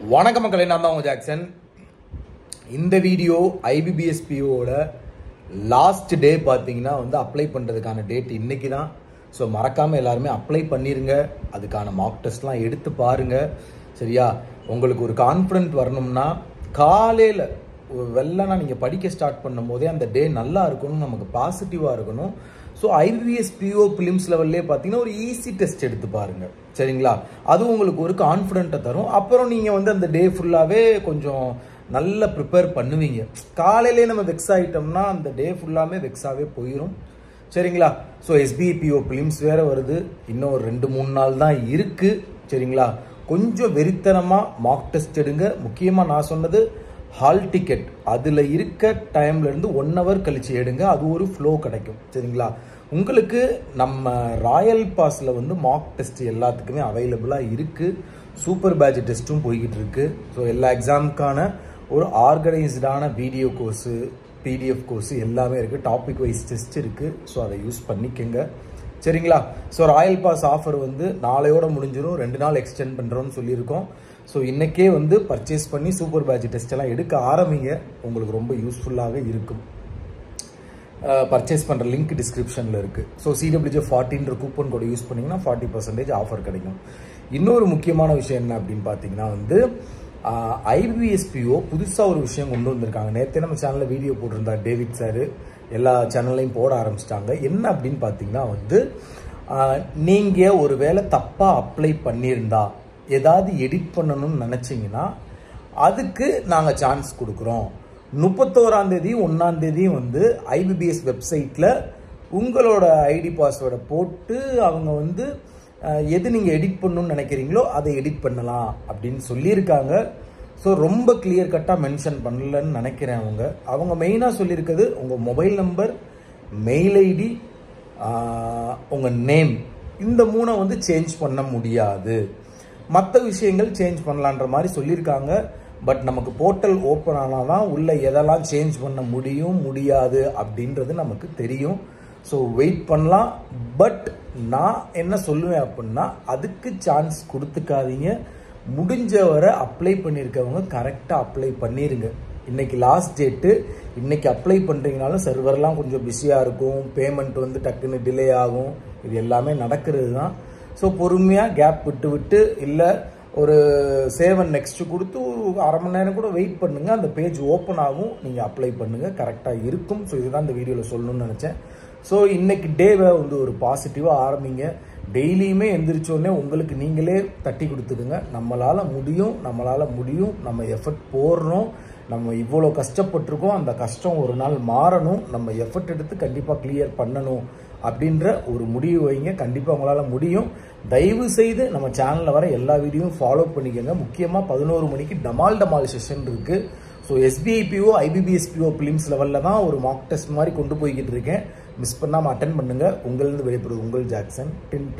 வணக்க மக்களே, நான் தான் உங்க ஜாக்சன். இந்த வீடியோ ஐபிபிஎஸ்பிஓட லாஸ்ட் டே பார்த்தீங்கன்னா அப்ளை பண்ணுறதுக்கான டேட் இன்னைக்கு தான். ஸோ மறக்காமல் எல்லாருமே அப்ளை பண்ணிடுங்க. அதுக்கான மார்க் டெஸ்ட்லாம் எடுத்து பாருங்கள். சரியா? உங்களுக்கு ஒரு கான்ஃபிடென்ட் வரணும்னா காலையில் வெள்ளனா நீங்கள் படிக்க ஸ்டார்ட் பண்ணும் போதே அந்த டே நல்லா இருக்கணும், நமக்கு பாசிட்டிவாக இருக்கணும். ஸோ ஐபிபிஎஸ்பிஓ பிலிம்ஸ் லெவல்லே பார்த்தீங்கன்னா ஒரு ஈஸி டெஸ்ட் எடுத்து பாருங்கள். சரிங்களா? அது உங்களுக்கு ஒரு கான்ஃபிடென்ட்டை தரும். அப்புறம் நீங்கள் அந்த டே ஃபுல்லாகவே கொஞ்சம் நல்லா ப்ரிப்பேர் பண்ணுவீங்க. காலையிலே நம்ம வெக்ஸ் ஆகிட்டோம்னா அந்த டே ஃபுல்லாமே வெக்ஸாகவே போயிடும். சரிங்களா? ஸோ எஸ்பிபிஓ பிலிம்ஸ் வேறு வருது. இன்னும் ஒரு 2-3 நாள் தான் இருக்குது. சரிங்களா? கொஞ்சம் வெறித்தனமாக மார்க் டெஸ்ட் எடுங்க. முக்கியமாக நான் சொன்னது ஹால் டிக்கெட் அதில் இருக்க டைம்லேருந்து 1 hour கழிச்சு எடுங்க. அது ஒரு ஃப்ளோ கிடைக்கும். சரிங்களா? உங்களுக்கு நம்ம ராயல் பாஸில் மார்க் டெஸ்ட் எல்லாத்துக்குமே அவைலபிளாக இருக்குது. சூப்பர் பேட்ச் டெஸ்ட்டும் போய்கிட்டு இருக்குது. ஸோ எல்லா எக்ஸாமுக்கான ஒரு ஆர்கனைஸ்டான வீடியோ கோர்ஸு, பிடிஎஃப் கோர்ஸு எல்லாமே இருக்குது. டாபிக் வைஸ் டெஸ்ட் இருக்குது. ஸோ அதை யூஸ் பண்ணிக்கங்க. சரிங்களா? ஸோ ராயல் பாஸ் ஆஃபர் நாளையோட முடிஞ்சிடும். 2 நாள் எக்ஸ்டெண்ட் பண்ணுறோன்னு சொல்லியிருக்கோம். ஸோ இன்றைக்கே பர்ச்சேஸ் பண்ணி சூப்பர் பேட்ச் டெஸ்ட் எல்லாம் எடுக்க ஆரம்பிங்க. உங்களுக்கு ரொம்ப யூஸ்ஃபுல்லாகவே இருக்கும். பர்ச்சேஸ் பண்ணுற லிங்க் டிஸ்கிரிப்ஷனில் இருக்குது. So CWJ40 coupon code use பண்ணிங்கன்னா 40% ஆஃபர் கிடைக்கும். இன்னொரு முக்கியமான விஷயம் என்ன அப்படின்னு பார்த்தீங்கன்னா ஐபிஎஸ்பிஓ புதுசாக ஒரு விஷயம் கொண்டு வந்திருக்காங்க. நேற்றே நம்ம சேனலில் வீடியோ போட்டிருந்தார் டேவிட் சார். எல்லா சேனல்லையும் போட ஆரம்பிச்சிட்டாங்க. என்ன அப்படின்னு பார்த்தீங்கன்னா நீங்கள் ஒரு வேளை தப்பாக அப்ளை பண்ணியிருந்தா ஏதாவது எடிட் பண்ணணும்னு நினச்சிங்கன்னா அதுக்கு நாங்கள் சான்ஸ் கொடுக்குறோம். 31ஆம் தேதி 1ஆம் தேதி ஐபிபிஎஸ் வெப்சைட்டில் உங்களோட ஐடி பாஸ்வேர்டை போட்டு அவங்க எது நீங்கள் எடிட் பண்ணணும்னு நினைக்கிறீங்களோ அதை எடிட் பண்ணலாம் அப்படின்னு சொல்லியிருக்காங்க. ஸோ ரொம்ப கிளியர் கட்டாக மென்ஷன் பண்ணலன்னு நினைக்கிறேன். அவங்க மெயினாக சொல்லியிருக்கிறது உங்கள் மொபைல் நம்பர், மெயில் ஐடி, உங்கள் நேம், இந்த 3 சேஞ்ச் பண்ண முடியாது. மற்ற விஷயங்கள் சேஞ்ச் பண்ணலான்ற மாதிரி சொல்லியிருக்காங்க. பட் நமக்கு போர்ட்டல் ஓப்பன் ஆனால் தான் உள்ள எதெல்லாம் சேஞ்ச் பண்ண முடியாது அப்படின்றது நமக்கு தெரியும். ஸோ வெயிட் பண்ணலாம். பட் நான் என்ன சொல்லுவேன் அப்படின்னா அதுக்கு சான்ஸ் கொடுத்துக்காதீங்க. முடிஞ்ச வரை அப்ளை பண்ணியிருக்கவங்க கரெக்டாக அப்ளை பண்ணிடுங்க. இன்றைக்கி லாஸ்ட் டேட்டு. இன்றைக்கி அப்ளை பண்ணுறீங்கனாலும் சர்வர்லாம் கொஞ்சம் பிஸியாக இருக்கும். பேமெண்ட் டக்குன்னு டிலே ஆகும். இது எல்லாமே நடக்கிறது தான். ஸோ பொறுமையாக கேப் விட்டு இல்லை ஒரு 7 நெக்ஸ்ட் கொடுத்து ஒரு அரை மணி நேரம் கூட வெயிட் பண்ணுங்கள். அந்த பேஜ் ஓப்பன் ஆகும். நீங்கள் அப்ளை பண்ணுங்கள். கரெக்டாக இருக்கும். ஸோ இதுதான் இந்த வீடியோவில் சொல்லணும்னு நினச்சேன். ஸோ இன்றைக்கி டேவை ஒரு பாசிட்டிவாக ஆரம்பிங்க. டெய்லியுமே எந்திரிச்சோடனே உங்களுக்கு நீங்களே தட்டி கொடுத்துக்குங்க. நம்மளால் முடியும். நம்ம எஃபர்ட் போடுறோம். நம்ம இவ்வளோ கஷ்டப்பட்டிருக்கோம். அந்த கஷ்டம் ஒரு நாள் மாறணும். நம்ம எஃபர்ட் எடுத்து கண்டிப்பாக கிளியர் பண்ணணும் அப்படின்ற ஒரு முடிவு வைங்க. கண்டிப்பாக உங்களால் முடியும். தயவு செய்து நம்ம சேனலில் வர எல்லா வீடியோவும் ஃபாலோ பண்ணிக்கோங்க. முக்கியமாக 11 மணிக்கு டமால் செஷன் இருக்குது. ஸோ எஸ்பிஐபிஓ ஐபிபிஎஸ்பிஓ பிலிம்ஸ் லெவலில் தான் ஒரு மார்க் டெஸ்ட் மாதிரி கொண்டு போய்கிட்டு இருக்கேன். மிஸ் பண்ணாமல் அட்டென்ட் பண்ணுங்கள். உங்களிருந்து வெளிப்படுது உங்கள் ஜாக்சன். டின்.